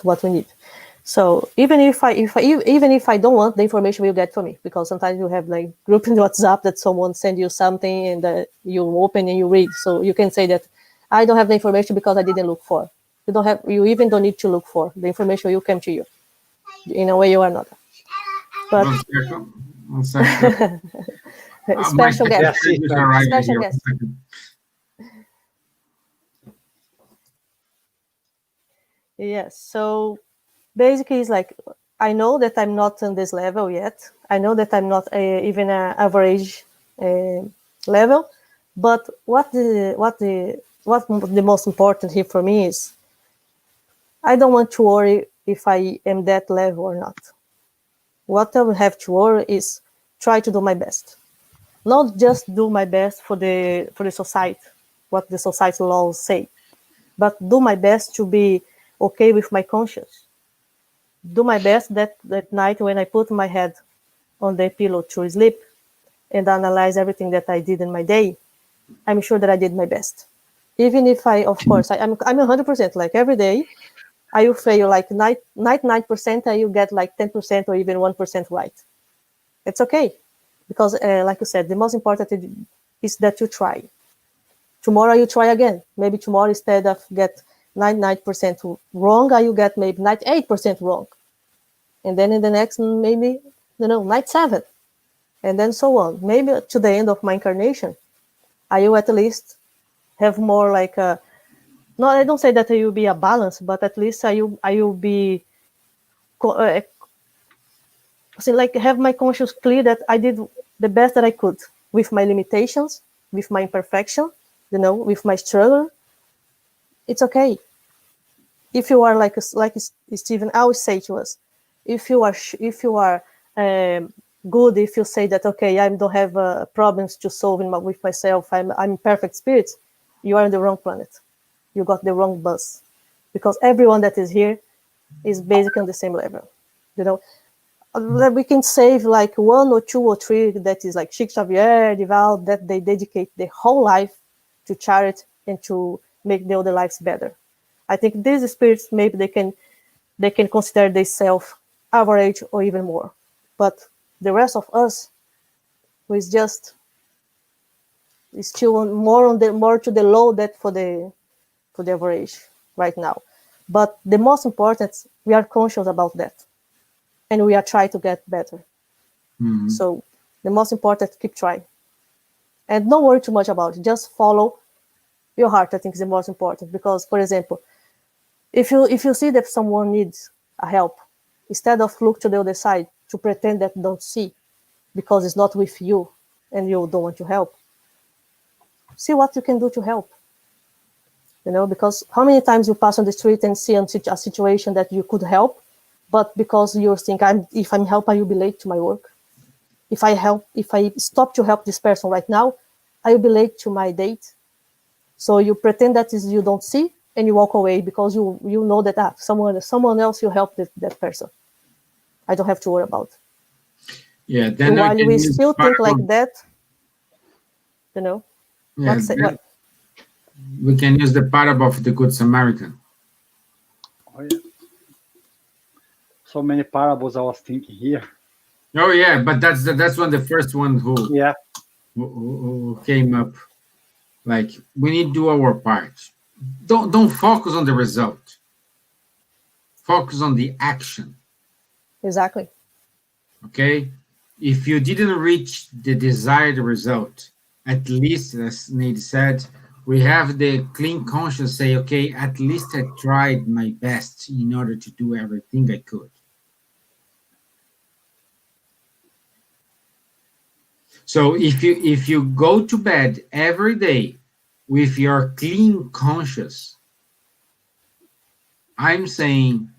what we need. So even if I don't want the information, you get from me, because sometimes you have like group in WhatsApp that someone send you something and you open and you read. So you can say that I don't have the information because I didn't look for. You even don't need to look for the information. Will come to you in a way you are not. But One second. special guest. Yes, Special guest. Yes. So basically, it's like I know that I'm not on this level yet. I know that I'm not even an average level, But what the most important here for me is I don't want to worry if I am that level or not. What I will have to worry is try to do my best. Not just do my best for the society, what the society laws say, but do my best to be okay with my conscience. Do my best that night when I put my head on the pillow to sleep and analyze everything that I did in my day, I'm sure that I did my best. Even if of course, I'm 100%, like every day, I will fail like 99%, I will get like 10% or even 1% right. It's okay. Because like you said, the most important is that you try. Tomorrow you try again. Maybe tomorrow instead of get 99% wrong, I will get maybe 98% wrong. And then in the next, maybe, 97. And then so on. Maybe to the end of my incarnation, I will at least have more like a, no, I don't say that it will be a balance, but at least I will be, like have my conscience clear that I did the best that I could with my limitations, with my imperfection, with my struggle. It's okay. If you are like Stephen always say to us, if you are good, if you say that okay, I don't have problems to solve with myself, I'm perfect spirit, you are on the wrong planet. You got the wrong bus, because everyone that is here is basically on the same level. We can save like one or two or three that is like Chico Xavier, Dival, that they dedicate their whole life to charity and to make the other lives better. I think these spirits, maybe they can consider themselves average or even more. But the rest of us, who is just is still more to the low that for the average right now. But the most important, we are conscious about that, and we are trying to get better. Mhm. So the most important, keep trying, and don't worry too much about it. Just follow your heart. I think is the most important, because, for example, if you see that someone needs a help, instead of look to the other side to pretend that don't see, because it's not with you and you don't want to help, see what you can do to help. Because how many times you pass on the street and see a situation that you could help, but because you think, if I'm help, I will be late to my work. If I stop to help this person right now, I will be late to my date. So you pretend that you don't see, and you walk away because you know that someone else will help that person. I don't have to worry about. Yeah, then we While can we use still think like parable. that, Yeah, what? we can use the parable of the Good Samaritan. Oh, yeah. So many parables I was thinking here. Oh yeah, but that's one the first one Yeah. who came up. Like, we need to do our part. Don't focus on the result. Focus on the action. Exactly. Okay? If you didn't reach the desired result, at least, as Nate said, we have the clean conscience say, okay, at least I tried my best in order to do everything I could. So if you go to bed every day with your clean conscience, I'm saying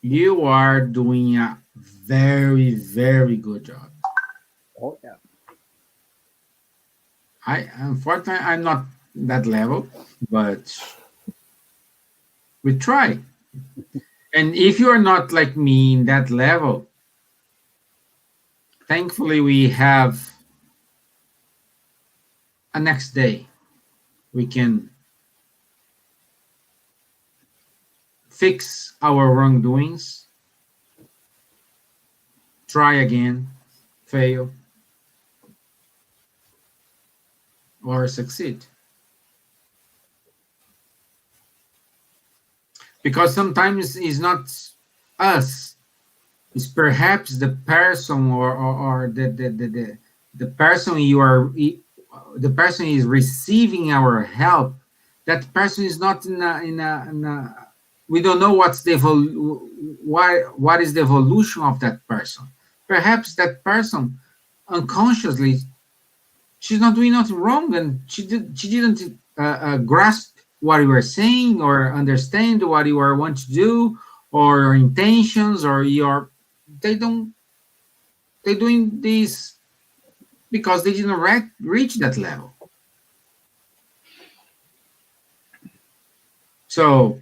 you are doing a very, very good job. Oh, yeah. Unfortunately, I'm not that level, but we try. And if you are not like me in that level, thankfully we have a next day. We can fix our wrongdoings, try again, fail, or succeed. Because sometimes it's not us, it's perhaps the person, or the person the person is receiving our help. That person is not in a we don't know what is the evolution of that person. Perhaps that person unconsciously she's not doing nothing wrong, and she didn't grasp what you were saying or understand what you are want to do or your intentions or your they don't they're doing this because they didn't reach that level. So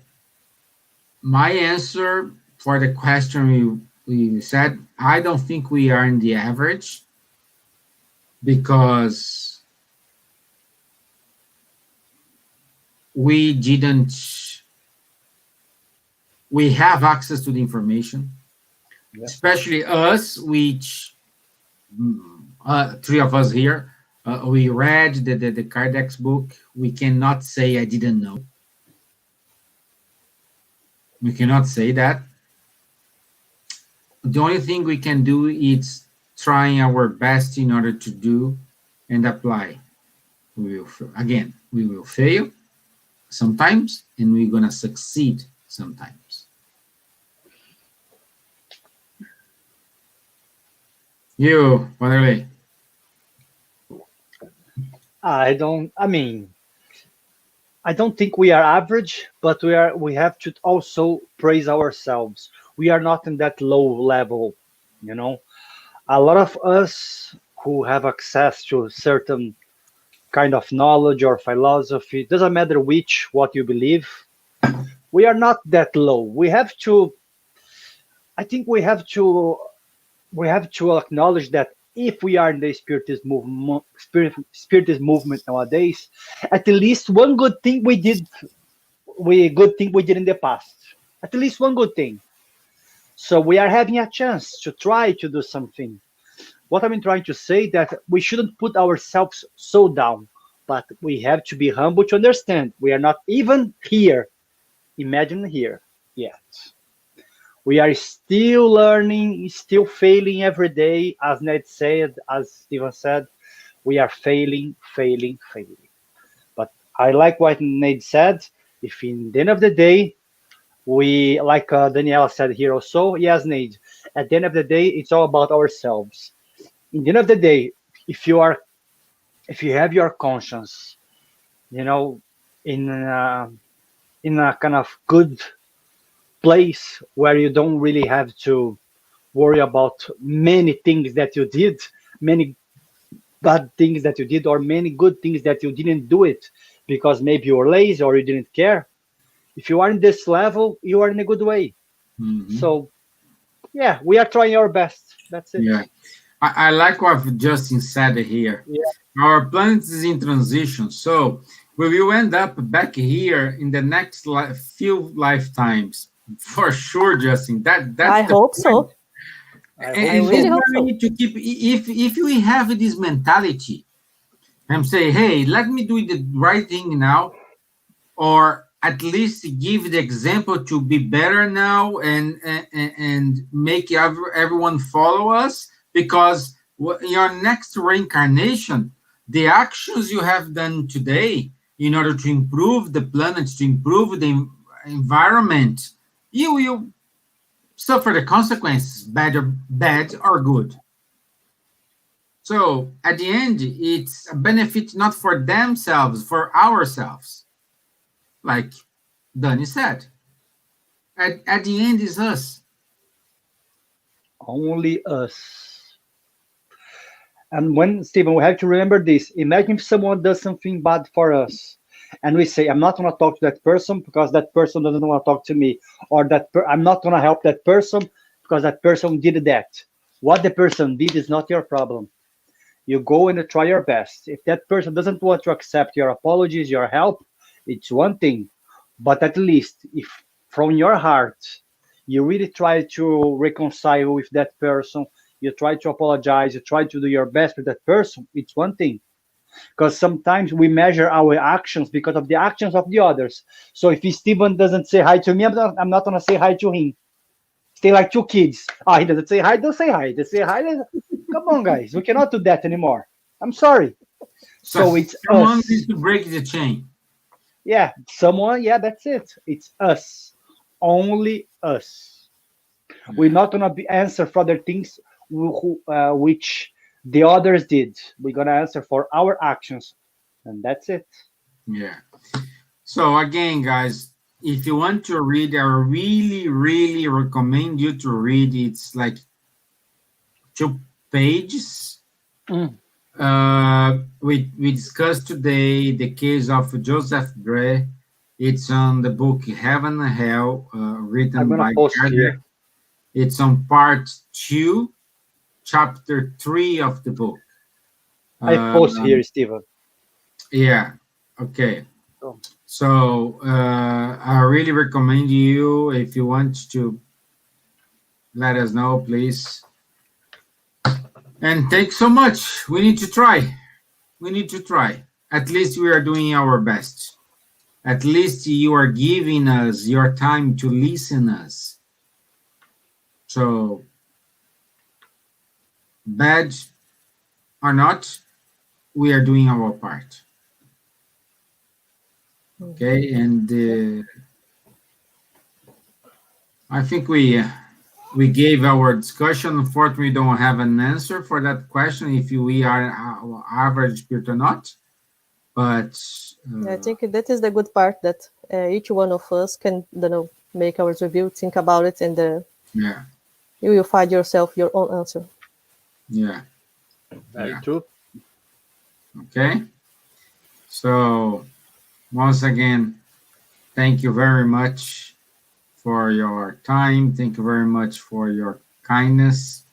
my answer for the question we said, I don't think we are in the average because we didn't we have access to the information, Yeah. especially us, which three of us here, we read the Kardec's book. We cannot say I didn't know. We cannot say that. The only thing we can do is trying our best in order to do and apply. We will again, we will fail sometimes, and we're gonna succeed sometimes. You, Wanderlei. I don't think we are average, but we have to also praise ourselves. We are not in that low level, you know. A lot of us who have access to certain kind of knowledge or philosophy, doesn't matter which, what you believe, we are not that low. I think we have to acknowledge that if we are in the spiritist movement nowadays, at least one good thing we did in the past. At least one good thing. So we are having a chance to try to do something. What I'm trying to say that we shouldn't put ourselves so down, but we have to be humble to understand we are not even here. Imagine here yet. We are still learning, still failing every day. As Ned said, as Steven said, we are failing, failing, failing. But I like what Ned said. If in the end of the day, we, like Daniela said here also, yes, Ned, at the end of the day, it's all about ourselves. In the end of the day, if you are, if you have your conscience, you know, in in a kind of good place where you don't really have to worry about many things that you did, many bad things that you did, or many good things that you didn't do it because maybe you were lazy or you didn't care. If you are in this level, you are in a good way. Mhm. So yeah, we are trying our best. That's it. Yeah, I like what Justin said here. Yeah. Our planet is in transition, so we will end up back here in the next few lifetimes for sure, Justin. That's I the hope point. so. I I hope And this really is so. hope where we so. need to keep. If we have this mentality and say, "Hey, let me do the right thing now," or at least give the example to be better now and make everyone follow us because your next reincarnation, the actions you have done today in order to improve the planet, to improve the environment, you will suffer the consequences, bad or good. So at the end, it's a benefit not for themselves, for ourselves, like Danny said. At the end is us. Only us. And when, Stephen, we have to remember this. Imagine if someone does something bad for us, and we say, "I'm not going to talk to that person because that person doesn't want to talk to me," or "I'm not going to help that person because that person did that." What the person did is not your problem. You go and try your best. If that person doesn't want to accept your apologies, your help, it's one thing. But at least if from your heart you really try to reconcile with that person, you try to apologize, you try to do your best with that person, it's one thing. Because sometimes we measure our actions because of the actions of the others. So if Steven doesn't say hi to me, I'm not going to say hi to him. Stay like two kids. Ah, he doesn't say hi, don't say hi. They say hi. Come on, guys. We cannot do that anymore. I'm sorry. So So it's someone needs us. to break the chain. Yeah, someone. Yeah, that's it. It's us. Only us. We're Yeah. not gonna be answer for other things which The others did. We're gonna answer for our actions, and that's it. Yeah. So again, guys, if you want to read, I really, really recommend you to read. It's like 2 pages. Mm. We discussed today the case of Joseph Bray. It's on the book Heaven and Hell, I'm written gonna by post Kardec. here. It's on part 2, chapter 3 of the book. I post Um, here, Steven. yeah. Okay. Oh, So I really recommend you, if you want to let us know, please. And thanks so much. We need to try. We need to try. At least we are doing our best. At least you are giving us your time to listen us. So bad or not, we are doing our part. Okay, and I think we gave our discussion. Unfortunately, we don't have an answer for that question if we are average spirit or not. But I think that is the good part that each one of us can, make our review, think about it, and yeah, you will find yourself your own answer. yeah, very yeah. true. Okay. So once again, thank you very much for your time. Thank you very much for your kindness.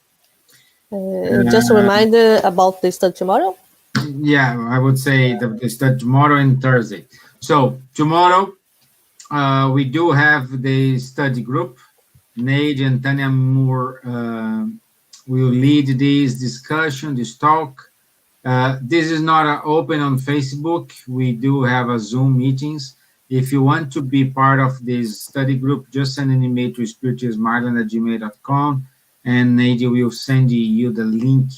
Just a reminder about the study tomorrow. Yeah, I would say that tomorrow and Thursday. So tomorrow, we do have the study group. Nate and Tanya Moore will lead this discussion, this talk. This is not open on Facebook. We do have a Zoom meetings. If you want to be part of this study group, just send an email to spiritualsmarland@gmail.com, and Nate will send you the link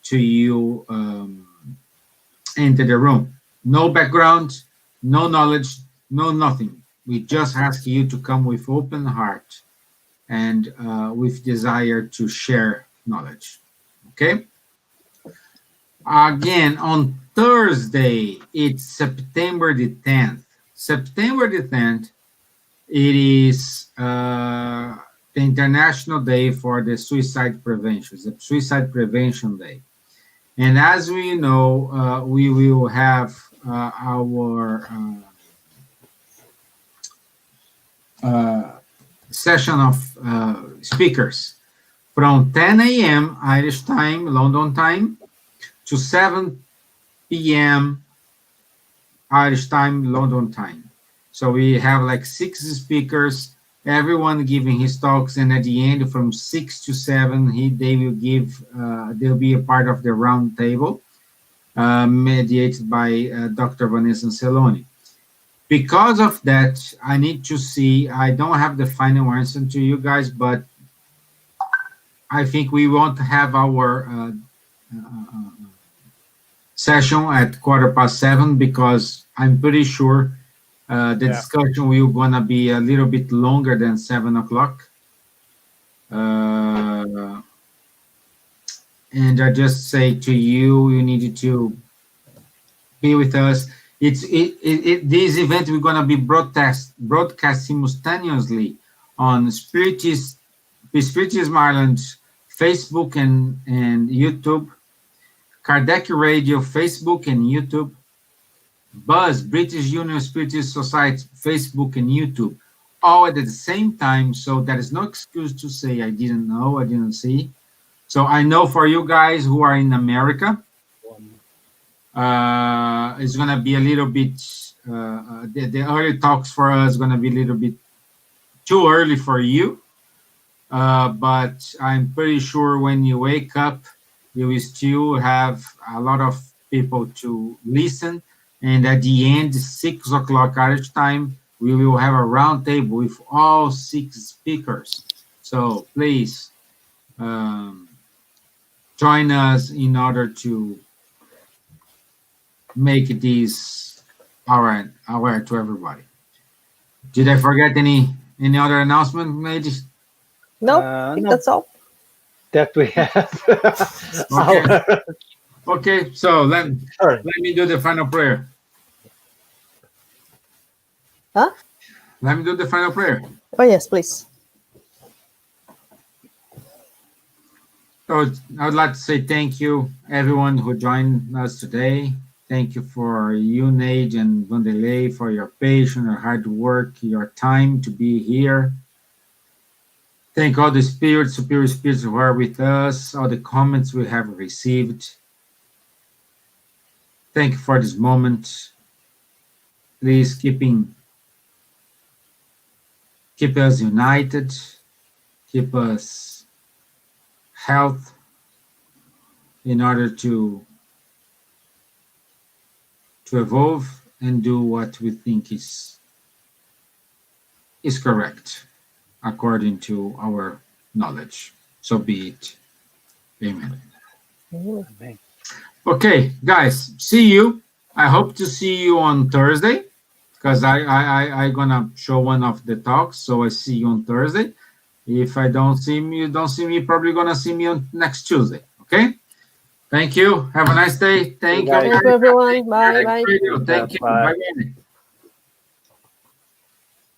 to you enter the room. No background, no knowledge, no nothing. We just ask you to come with open heart and with desire to share knowledge. Okay? Again, on Thursday, it's September the 10th. September the 10th, it is the International Day for the Suicide Prevention. It's the Suicide Prevention Day. And as we know, we will have our session of speakers from 10 a.m. Irish time, London time, to 7 p.m. Irish time, London time. So we have like 6 speakers, everyone giving his talks, and at the end, from 6 to 7, they will give. They'll be a part of the round table, mediated by Dr. Vanessa Celoni. Because of that, I need to see. I don't have the final answer to you guys, but I think we won't have our session at 7:15 because I'm pretty sure the discussion will gonna be a little bit longer than 7 o'clock. And I just say to you, you need to be with us. This event we're gonna be broadcast simultaneously on Spiritism Ireland Facebook and YouTube, Kardec Radio Facebook and YouTube, Buzz British Union Spiritist Society Facebook and YouTube, all at the same time. So there is no excuse to say I didn't know, I didn't see. So I know for you guys who are in America, it's gonna be a little bit. The early talks for us gonna be a little bit too early for you, but I'm pretty sure when you wake up, you will still have a lot of people to listen. And at the end, 6 o'clock Irish time, we will have a round table with all 6 speakers. So please join us in order to make this aware to everybody. Did I forget any other announcement, ladies? No, I think No. that's all. that we have. Okay. Our, Okay. So sorry. let me do the final prayer. Huh? Let me do the final prayer. Oh yes, please. So I would like to say thank you, everyone who joined us today. Thank you for you, Nate and Vanderlei, for your patience, your hard work, your time to be here. Thank all the spirits, superior spirits who are with us, all the comments we have received. Thank you for this moment. Please keep us united, keep us health in order to evolve and do what we think is correct according to our knowledge. So be it. Amen. Amen. Okay, guys, see you. I hope to see you on Thursday because I gonna show one of the talks. So I see you on Thursday. If I don't see you don't see me, probably gonna see me on next Tuesday. Okay. Thank you. Have a nice day. You Thank you. guys. Thank you, everyone. Bye, bye. Thank you. Bye. Bye.